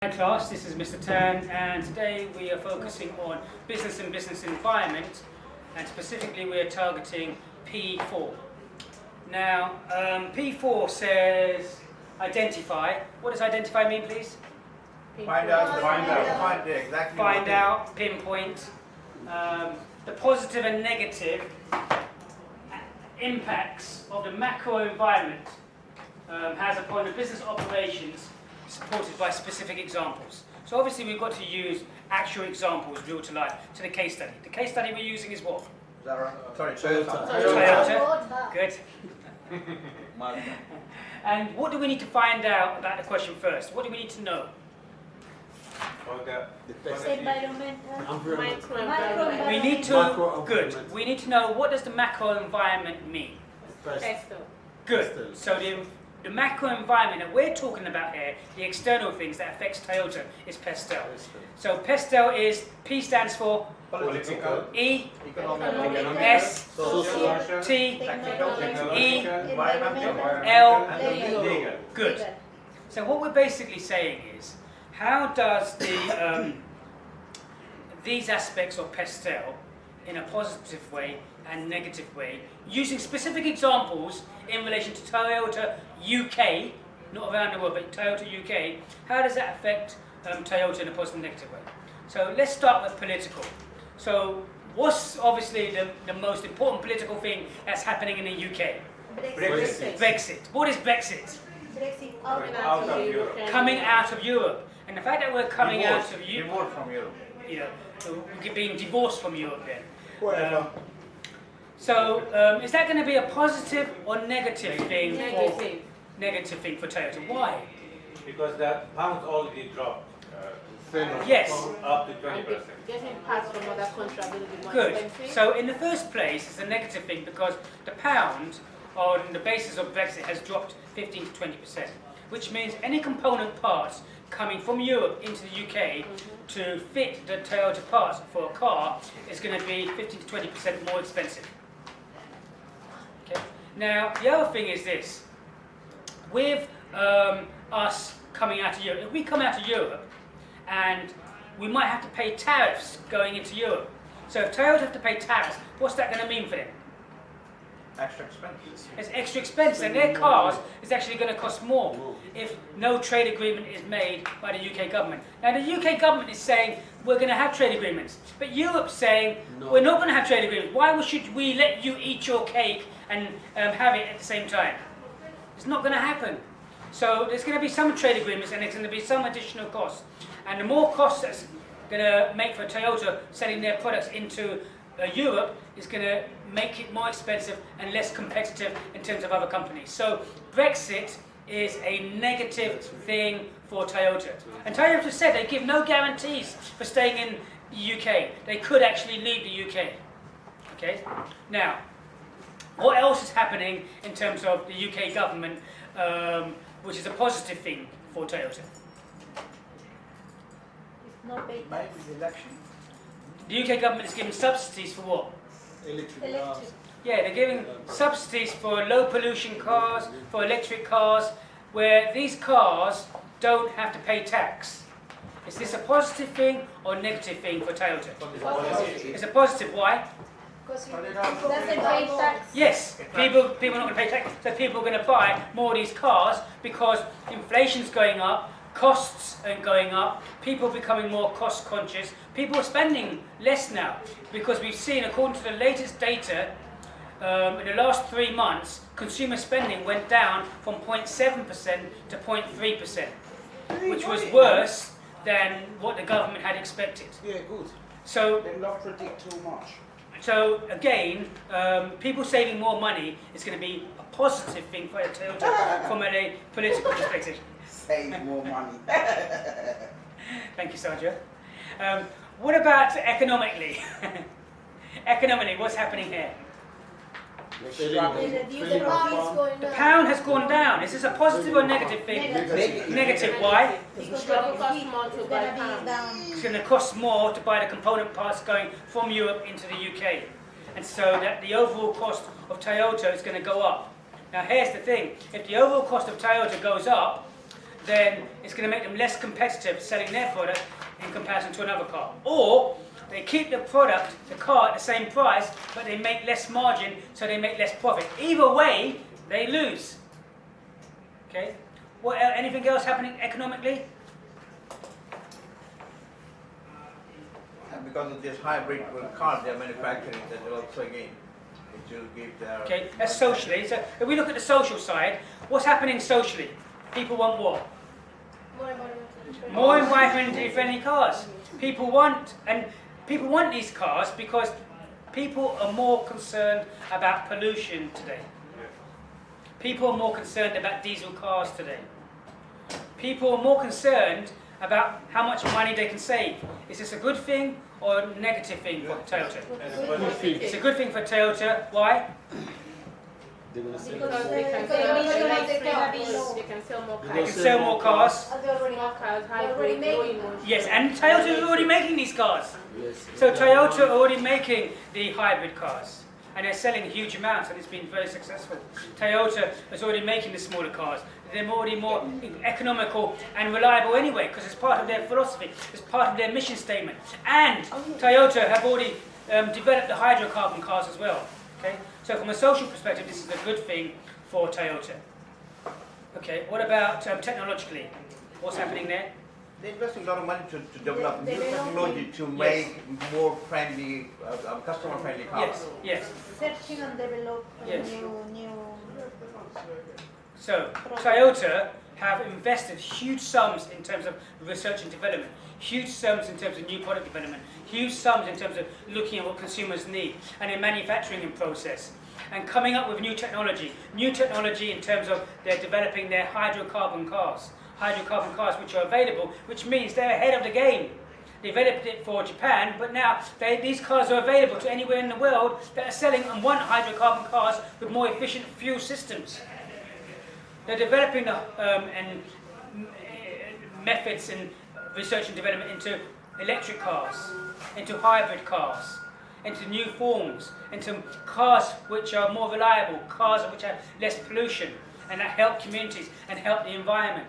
Hi class, this is Mr. Tan, and today we are focusing on business and business environment, and specifically we are targeting P4. Now, P4 says identify. What does identify mean, please? Find Out, pinpoint, the positive and negative impacts of the macro environment has upon the business operations, supported by specific examples. So obviously we've got to use actual examples, real to life, to the case study. The case study we're using is what? Toyota. Good. And what do we need to find out about the question first? What do we need to know? We need to, good. We need to know, what does the macro environment mean? Good. So the macro environment that we're talking about here, the external things that affects Toyota, is PESTEL. So PESTEL is, P stands for Political, E, economic, S, social, T, technical, E, environmental, L, and legal. Good. So what we're basically saying is, how does these aspects of PESTEL, in a positive way and negative way, using specific examples in relation to Toyota UK, not around the world, but Toyota UK, how does that affect Toyota in a positive and negative way? So let's start with political. So what's obviously the most important political thing that's happening in the UK? Brexit. What is Brexit? Out of Europe. Coming out of Europe. And the fact that we're coming out of Europe, Divorce from Europe. we're being divorced from Europe then. Is that going to be a positive or negative thing? Negative thing for Toyota. Why? Because the pound already dropped Yes. up to 20%. Getting parts from other countries will be more Good. expensive. So in the first place, it's a negative thing because the pound, on the basis of Brexit, has dropped 15 to 20%, which means any component parts coming from Europe into the UK to fit the Toyota parts for a car is going to be 15 to 20% more expensive. Okay. Now, the other thing is this. With us coming out of Europe, if we come out of Europe and we might have to pay tariffs going into Europe. So if Toyota have to pay tariffs, what's that going to mean for them? Extra expenses. It's extra expense, and their cars is actually going to cost more if no trade agreement is made by the UK government. Now the UK government is saying we're going to have trade agreements, but Europe's saying we're not going to have trade agreements. Why should we let you eat your cake and have it at the same time? It's not going to happen. So there's going to be some trade agreements, and there's going to be some additional costs. And the more costs that's going to make for Toyota selling their products into Europe is going to make it more expensive and less competitive in terms of other companies. So Brexit is a negative thing for Toyota. And Toyota said they give no guarantees for staying in the UK. They could actually leave the UK. Okay? Now, what else is happening in terms of the UK government, which is a positive thing for Toyota? Maybe the election. The UK government is giving subsidies for what? Electric. Yeah, they're giving subsidies for low pollution cars, for electric cars, where these cars don't have to pay tax. Is this a positive thing or a negative thing for Toyota? It's a positive. Why? Yes, people are not going to pay tax, so people are going to buy more of these cars because inflation's going up, costs are going up, people are becoming more cost conscious, people are spending less now because we've seen, according to the latest data, in the last 3 months, consumer spending went down from 0.7% to 0.3%, which was worse than what the government had expected. Yeah, good. So, They not predict too much. so again, people saving more money is going to be a positive thing for Toyota from a political perspective. Save more money. Thank you, Sandra. What about economically? Economically, what's happening here? The pound has gone down. Is this a positive or negative thing? Negative. Why? Because it will cost more to buy pounds. It's going to cost more to buy the component parts going from Europe into the UK. And so that the overall cost of Toyota is going to go up. Now here's the thing. If the overall cost of Toyota goes up, then it's going to make them less competitive selling their product in comparison to another car. Or they keep the product, the car, at the same price, but they make less margin, so they make less profit. Either way, they lose. Okay? Anything else happening economically? And because of this hybrid cars they're manufacturing, that will also again, it will give their... Okay, that's socially. So if we look at the social side, what's happening socially? People want what? More environmentally friendly cars. People want these cars because people are more concerned about pollution today. People are more concerned about diesel cars today. People are more concerned about how much money they can save. Is this a good thing or a negative thing for Toyota? It's a good thing for Toyota. Why? Because they can sell more They can sell more cars. More cars, hybrid, growing ones. Yes, and Toyota is already making these cars. So Toyota are already making the hybrid cars. And they're selling huge amounts, and it's been very successful. Toyota is already making the smaller cars. They're already more economical and reliable anyway, because it's part of their philosophy, it's part of their mission statement. And Toyota have already developed the hydrocarbon cars as well. Okay, so from a social perspective, this is a good thing for Toyota. Okay, what about technologically? What's happening there? They're investing a lot of money to develop They new technology to make more friendly, customer-friendly cars. Yes, yes. Searching and develop Yes. new. So Toyota have invested huge sums in terms of research and development, huge sums in terms of new product development, huge sums in terms of looking at what consumers need and their manufacturing process, and coming up with new technology in terms of they're developing their hydrocarbon cars which are available, which means they're ahead of the game. They developed it for Japan, but now these cars are available to anywhere in the world that are selling and want hydrocarbon cars with more efficient fuel systems. They're developing methods and research and development into electric cars, into hybrid cars, into new forms, into cars which are more reliable, cars which have less pollution, and that help communities and help the environment.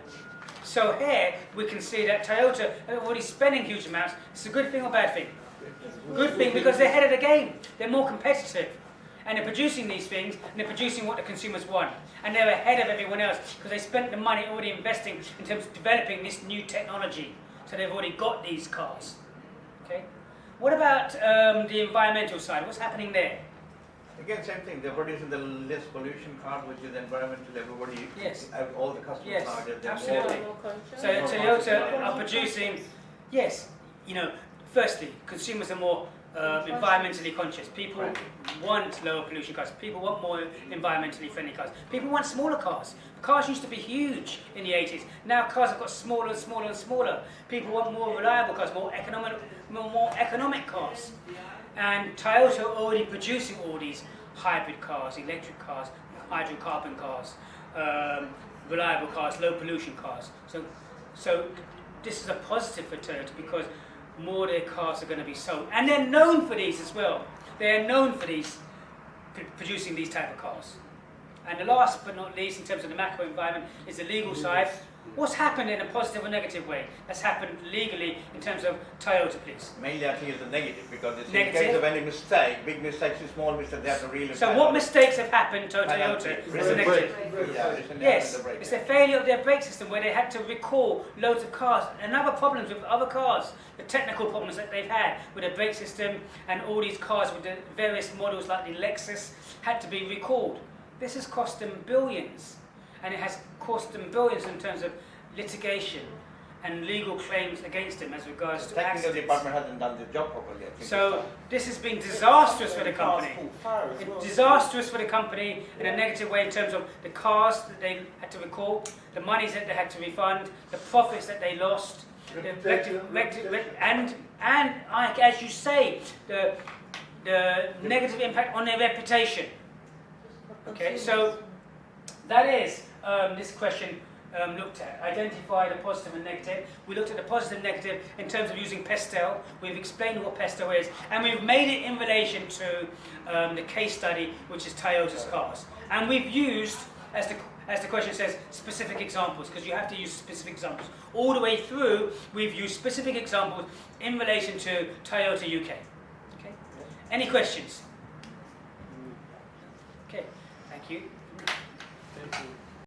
So here we can see that Toyota are already spending huge amounts. It's a good thing or bad thing? Good thing, because they're ahead of the game. They're more competitive. And they're producing these things, and they're producing what the consumers want. And they're ahead of everyone else, because they spent the money already investing in terms of developing this new technology. So they've already got these cars. Okay. What about the environmental side? What's happening there? Again, same thing. They're producing the less pollution cars, which is environmental. Everybody, Yes. all the customers Yes, nowadays, they're absolutely. more. So Toyota are producing, yes, firstly, consumers are more environmentally conscious. People want lower pollution cars. People want more environmentally friendly cars. People want smaller cars. Cars used to be huge in the 80s. Now cars have got smaller and smaller and smaller. People want more reliable cars, more economic cars. And Toyota are already producing all these hybrid cars, electric cars, hydrocarbon cars, reliable cars, low pollution cars. So this is a positive for Toyota, because more of their cars are going to be sold. And they're known for these as well. They're known for these, producing these type of cars. And the last but not least, in terms of the macro environment, is the legal side. What's happened in a positive or negative way? That's happened legally in terms of Toyota, please. Mainly, I think it's the negative, because it's in Negative? case of any mistake, big mistakes, small mistakes, they have to really. So what mistakes have happened to Toyota as a negative? Yes, it's the failure of their brake system, where they had to recall loads of cars. And other problems with other cars, the technical problems that they've had with the brake system, and all these cars with the various models like the Lexus had to be recalled. This has cost them billions, and it has cost them billions in terms of litigation and legal claims against them as regards to Technical accidents. department hasn't done the job properly. I think. So this has been disastrous for the company. Disastrous for the company in a negative way in terms of the cars that they had to recall, the monies that they had to refund, the profits that they lost, and as you say, the negative impact on their reputation. Okay, so that is this question looked at. Identify the positive and negative. We looked at the positive and negative in terms of using Pestel. We've explained what Pestel is, and we've made it in relation to the case study, which is Toyota's cars. And we've used as the as the question says, specific examples, because you have to use specific examples. All the way through, we've used specific examples in relation to Toyota UK. Okay? Any questions? Okay, thank you. Thank you.